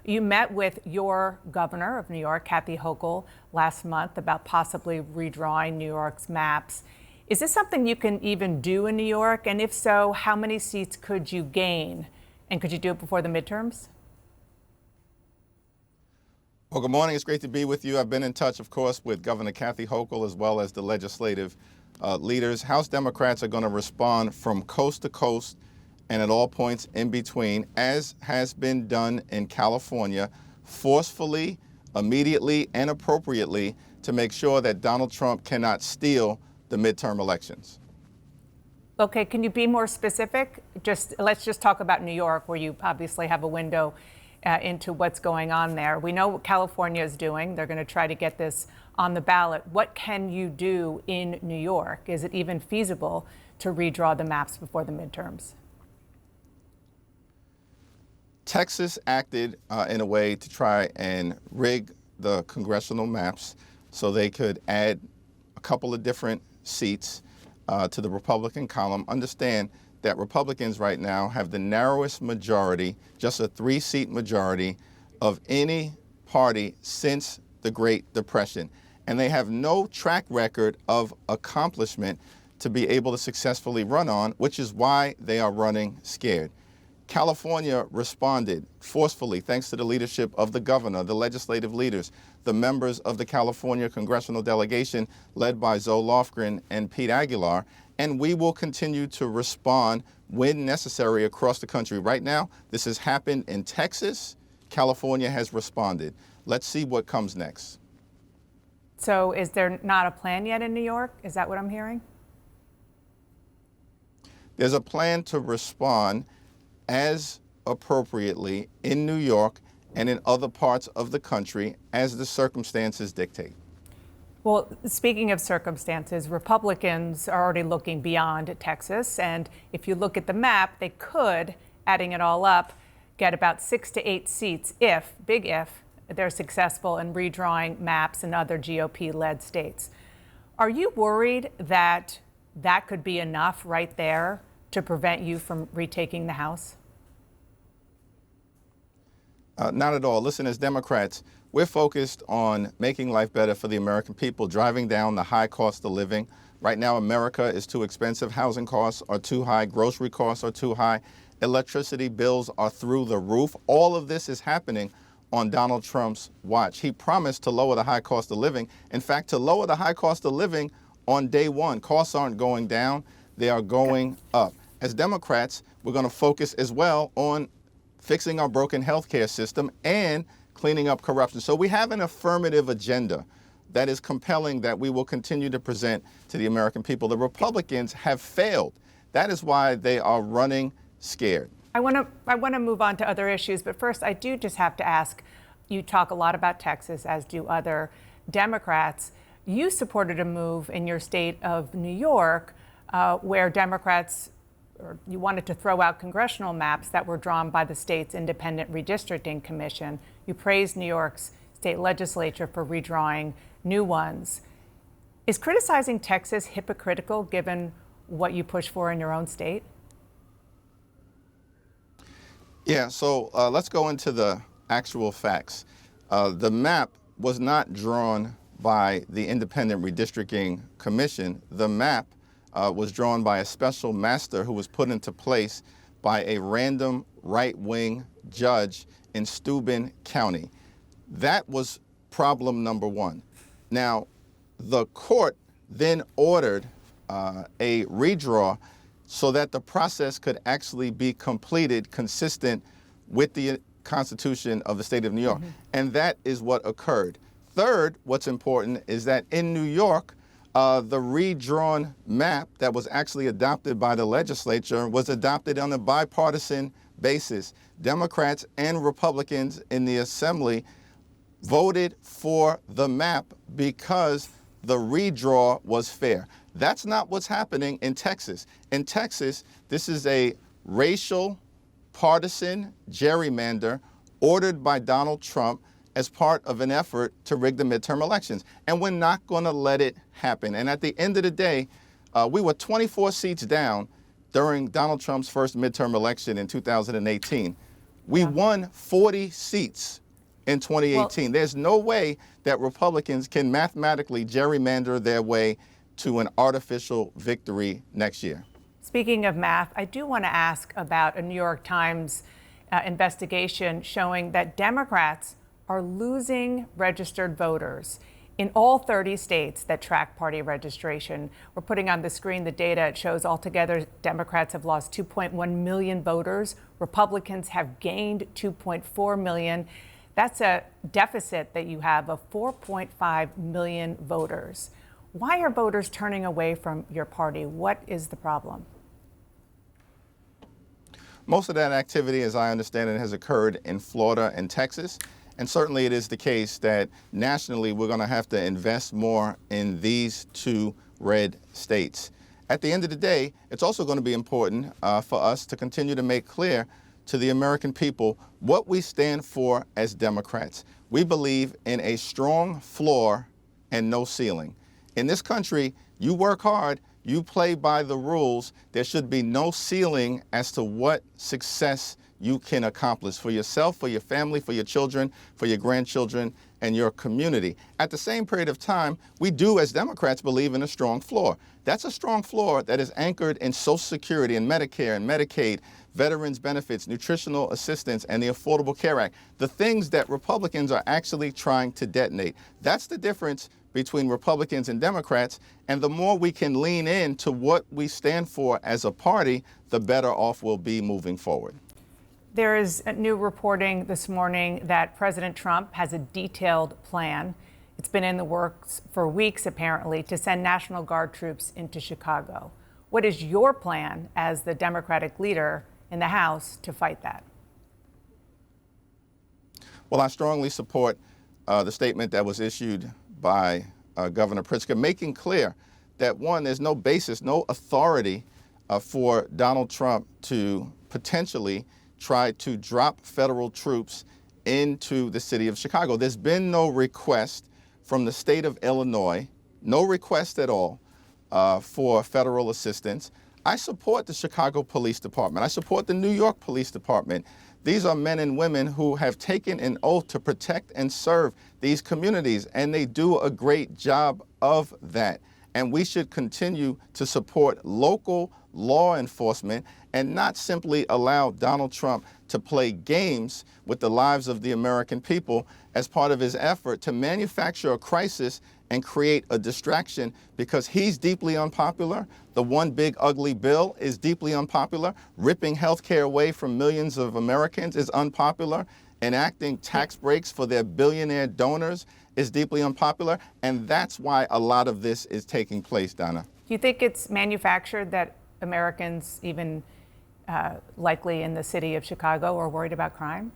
You met with your governor of New York, Kathy Hochul, last month about possibly redrawing New York's maps. Is this something you can even do in New York? And if so, how many seats could you gain? And could you do it before the midterms? Well, good morning. It's great to be with you. I've been in touch, of course, with Governor Kathy Hochul as well as the legislative leaders. House Democrats are going to respond from coast to coast and at all points in between, as has been done in California, forcefully, immediately, and appropriately to make sure that Donald Trump cannot steal the midterm elections. Okay, can you be more specific? Let's just talk about New York, where you obviously have a window into what's going on there. We know what California is doing. They're going to try to get this on the ballot. What can you do in New York? Is it even feasible to redraw the maps before the midterms? Texas acted in a way to try and rig the congressional maps so they could add a couple of different seats to the Republican column. Understand that Republicans right now have the narrowest majority, just a 3-seat majority, of any party since the Great Depression. And they have no track record of accomplishment to be able to successfully run on, which is why they are running scared. California responded forcefully thanks to the leadership of the governor, the legislative leaders, the members of the California congressional delegation led by Zoe Lofgren and Pete Aguilar, and we will continue to respond when necessary across the country. Right now, this has happened in Texas. California has responded. Let's see what comes next. So is there not a plan yet in New York? Is that what I'm hearing? There's a plan to respond as appropriately in New York and in other parts of the country as the circumstances dictate. Well, speaking of circumstances, Republicans are already looking beyond Texas. And if you look at the map, they could, adding it all up, get about 6 to 8 seats if, big if, they're successful in redrawing maps in other GOP-led states. Are you worried that that could be enough right there to prevent you from retaking the House? Not at all. Listen, as Democrats, we're focused on making life better for the American people, driving down the high cost of living. Right now, America is too expensive. Housing costs are too high. Grocery costs are too high. Electricity bills are through the roof. All of this is happening on Donald Trump's watch. He promised to lower the high cost of living. In fact, to lower the high cost of living on day one. Costs aren't going down. They are going up. As Democrats, we're going to focus as well on fixing our broken healthcare system and cleaning up corruption. So we have an affirmative agenda that is compelling that we will continue to present to the American people. The Republicans have failed. That is why they are running scared. I want to move on to other issues, but first I do just have to ask, you talk a lot about Texas, as do other Democrats. You supported a move in your state of New York where Democrats, or you wanted to throw out congressional maps that were drawn by the state's independent redistricting commission. You praised New York's state legislature for redrawing new ones. Is criticizing Texas hypocritical given what you push for in your own state? Yeah, so let's go into the actual facts. The map was not drawn by the independent redistricting commission. The map was drawn by a special master who was put into place by a random right-wing judge in Steuben County. That was problem number one. Now, the court then ordered a redraw so that the process could actually be completed consistent with the Constitution of the state of New York. Mm-hmm. And that is what occurred. Third, what's important is that in New York, the redrawn map that was actually adopted by the legislature was adopted on a bipartisan basis. Democrats and Republicans in the Assembly voted for the map because the redraw was fair. That's not what's happening in Texas. In Texas, this is a racial, partisan gerrymander ordered by Donald Trump as part of an effort to rig the midterm elections. And we're not going to let it happen. And at the end of the day, we were 24 seats down during Donald Trump's first midterm election in 2018. We won 40 seats in 2018. There's no way that Republicans can mathematically gerrymander their way to an artificial victory next year. Speaking of math, I do want to ask about a New York Times investigation showing that Democrats are losing registered voters in all 30 states that track party registration. We're putting on the screen the data. It shows altogether Democrats have lost 2.1 million voters. Republicans have gained 2.4 million. That's a deficit that you have of 4.5 million voters. Why are voters turning away from your party? What is the problem? Most of that activity, as I understand it, has occurred in Florida and Texas. And certainly it is the case that nationally we're going to have to invest more in these two red states. At the end of the day, it's also going to be important for us to continue to make clear to the American people what we stand for as Democrats. We believe in a strong floor and no ceiling. In this country, you work hard, you play by the rules. There should be no ceiling as to what success you can accomplish for yourself, for your family, for your children, for your grandchildren, and your community. At the same period of time, we do, as Democrats, believe in a strong floor. That's a strong floor that is anchored in Social Security and Medicare and Medicaid, veterans benefits, nutritional assistance, and the Affordable Care Act, the things that Republicans are actually trying to detonate. That's the difference between Republicans and Democrats, and the more we can lean into what we stand for as a party, the better off we'll be moving forward. There is new reporting this morning that President Trump has a detailed plan. It's been in the works for weeks, apparently, to send National Guard troops into Chicago. What is your plan as the Democratic leader in the House to fight that? Well, I strongly support the statement that was issued by Governor Pritzker, making clear that, one, there's no basis, no authority for Donald Trump to potentially try to drop federal troops into the city of Chicago. There's been no request from the state of Illinois, no request at all for federal assistance. I support the Chicago Police Department. I support the New York Police Department. These are men and women who have taken an oath to protect and serve these communities, and they do a great job of that. And we should continue to support local law enforcement and not simply allow Donald Trump to play games with the lives of the American people as part of his effort to manufacture a crisis and create a distraction, because he's deeply unpopular. The one big ugly bill is deeply unpopular. Ripping health care away from millions of Americans is unpopular. Enacting tax breaks for their billionaire donors is deeply unpopular. And that's why a lot of this is taking place, Donna. Do you think it's manufactured that Americans, even likely in the city of Chicago, are worried about crime?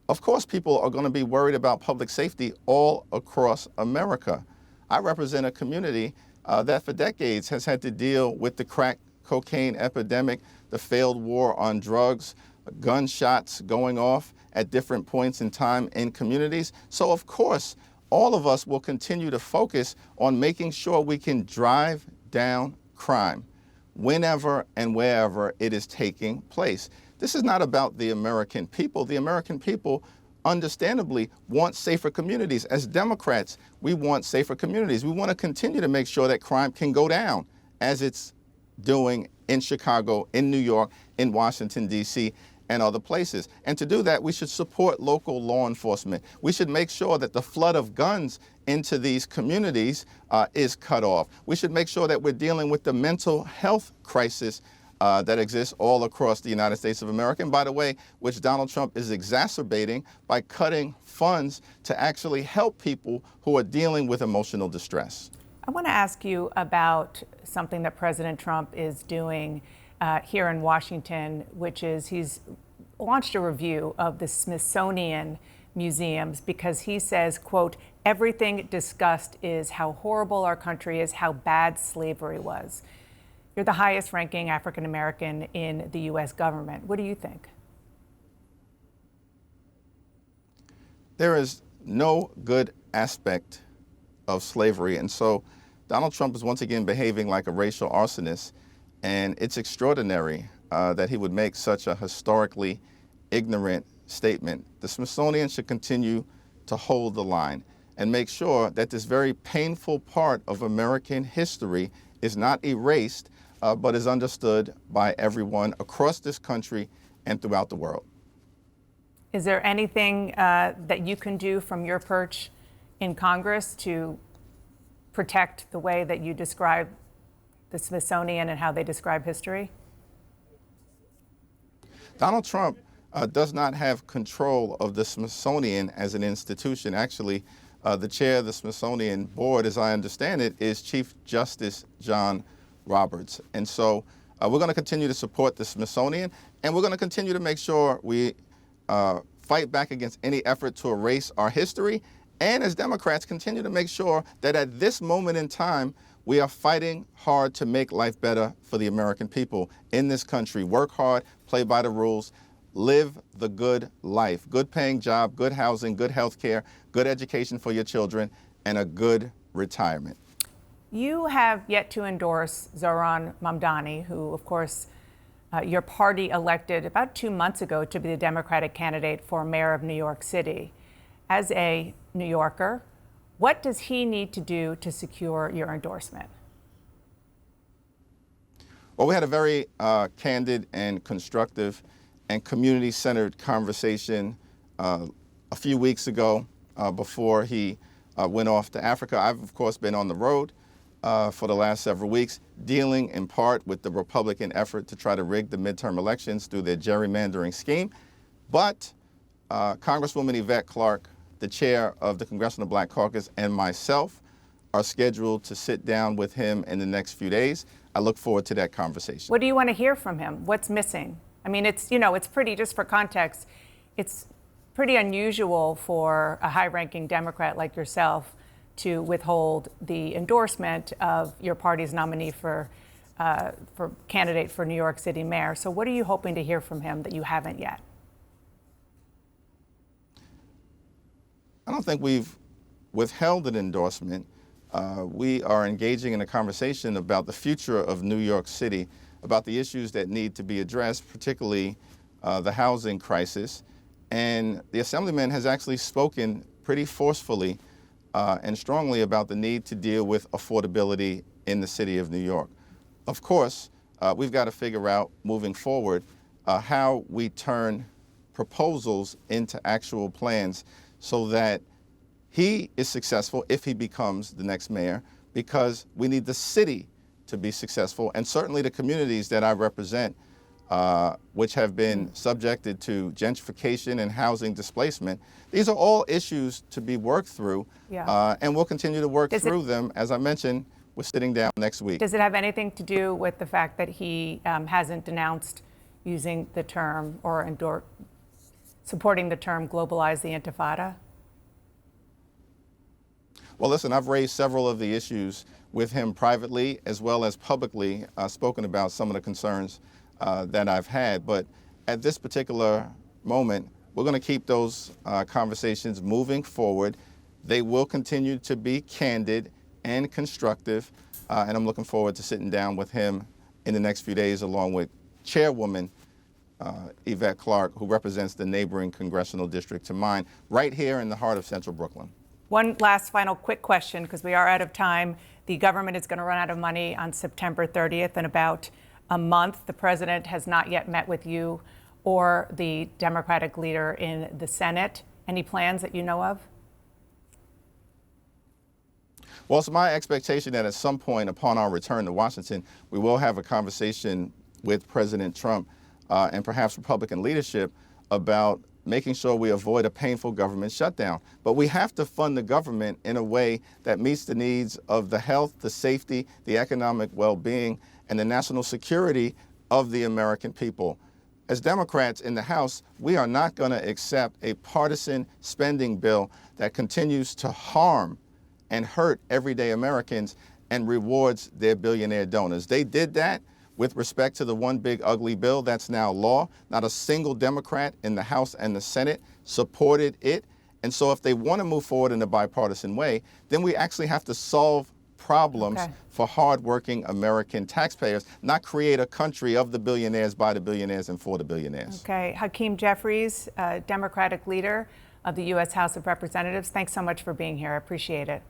Of course, people are going to be worried about public safety all across America. I represent a community that for decades has had to deal with the crack cocaine epidemic, the failed war on drugs, gunshots going off at different points in time in communities. So, of course, all of us will continue to focus on making sure we can drive down crime whenever and wherever it is taking place. This is not about the American people. The American people understandably want safer communities. As Democrats, we want safer communities. We want to continue to make sure that crime can go down as it's doing in Chicago, in New York, in Washington, D.C., and other places. And to do that, we should support local law enforcement. We should make sure that the flood of guns into these communities is cut off. We should make sure that we're dealing with the mental health crisis that exists all across the United States of America, and by the way, which Donald Trump is exacerbating by cutting funds to actually help people who are dealing with emotional distress. I want to ask you about something that President Trump is doing here in Washington, which is he's launched a review of the Smithsonian museums because he says, quote, everything discussed is how horrible our country is, how bad slavery was. You're the highest ranking African American in the U.S. government. What do you think? There is no good aspect of slavery. And so Donald Trump is once again behaving like a racial arsonist. And it's extraordinary that he would make such a historically ignorant statement. The Smithsonian should continue to hold the line and make sure that this very painful part of American history is not erased, but is understood by everyone across this country and throughout the world. Is there anything that you can do from your perch in Congress to protect the way that you describe the Smithsonian and how they describe history? Donald Trump does not have control of the Smithsonian as an institution. Actually, the chair of the Smithsonian board, as I understand it, is Chief Justice John Roberts. And so we're going to continue to support the Smithsonian, and we're going to continue to make sure we fight back against any effort to erase our history, and as Democrats continue to make sure that at this moment in time, we are fighting hard to make life better for the American people in this country. Work hard, play by the rules, live the good life, good paying job, good housing, good health care, good education for your children, and a good retirement. You have yet to endorse Zohran Mamdani, who, of course, your party elected about 2 months ago to be the Democratic candidate for mayor of New York City. As a New Yorker, what does he need to do to secure your endorsement? Well, we had a very candid and constructive and community-centered conversation a few weeks ago before he went off to Africa. I've, of course, been on the road for the last several weeks, dealing in part with the Republican effort to try to rig the midterm elections through their gerrymandering scheme. But Congresswoman Yvette Clarke, the chair of the Congressional Black Caucus, and myself are scheduled to sit down with him in the next few days. I look forward to that conversation. What do you want to hear from him? What's missing? I mean, it's pretty, just for context, it's pretty unusual for a high-ranking Democrat like yourself to withhold the endorsement of your party's nominee for candidate for New York City mayor. So what are you hoping to hear from him that you haven't yet? I don't think we've withheld an endorsement. We are engaging in a conversation about the future of New York City, about the issues that need to be addressed, particularly the housing crisis. And the Assemblyman has actually spoken pretty forcefully and strongly about the need to deal with affordability in the city of New York. Of course, we've got to figure out moving forward how we turn proposals into actual plans so that he is successful if he becomes the next mayor, because we need the city to be successful, and certainly the communities that I represent, which have been subjected to gentrification and housing displacement. These are all issues to be worked through, and we'll continue to work through them. As I mentioned, we're sitting down next week. Does it have anything to do with the fact that he hasn't denounced using the term or supporting the term globalize the Intifada? Well, listen, I've raised several of the issues with him privately as well as publicly, spoken about some of the concerns that I've had. But at this particular moment, we're going to keep those conversations moving forward. They will continue to be candid and constructive, and I'm looking forward to sitting down with him in the next few days, along with Chairwoman Yvette Clarke, who represents the neighboring congressional district to mine, right here in the heart of central Brooklyn. One last final quick question, because we are out of time. The government is going to run out of money on September 30th in about a month. The president has not yet met with you or the Democratic leader in the Senate. Any plans that you know of? Well, it's my expectation that at some point upon our return to Washington, we will have a conversation with President Trump and perhaps Republican leadership about making sure we avoid a painful government shutdown. But we have to fund the government in a way that meets the needs of the health, the safety, the economic well-being, and the national security of the American people. As Democrats in the House, we are not going to accept a partisan spending bill that continues to harm and hurt everyday Americans and rewards their billionaire donors. They did that with respect to the one big ugly bill that's now law. Not a single Democrat in the House and the Senate supported it. And so if they want to move forward in a bipartisan way, then we actually have to solve problems Okay. for hardworking American taxpayers, not create a country of the billionaires, by the billionaires, and for the billionaires. Okay. Hakeem Jeffries, Democratic leader of the U.S. House of Representatives, thanks so much for being here. I appreciate it.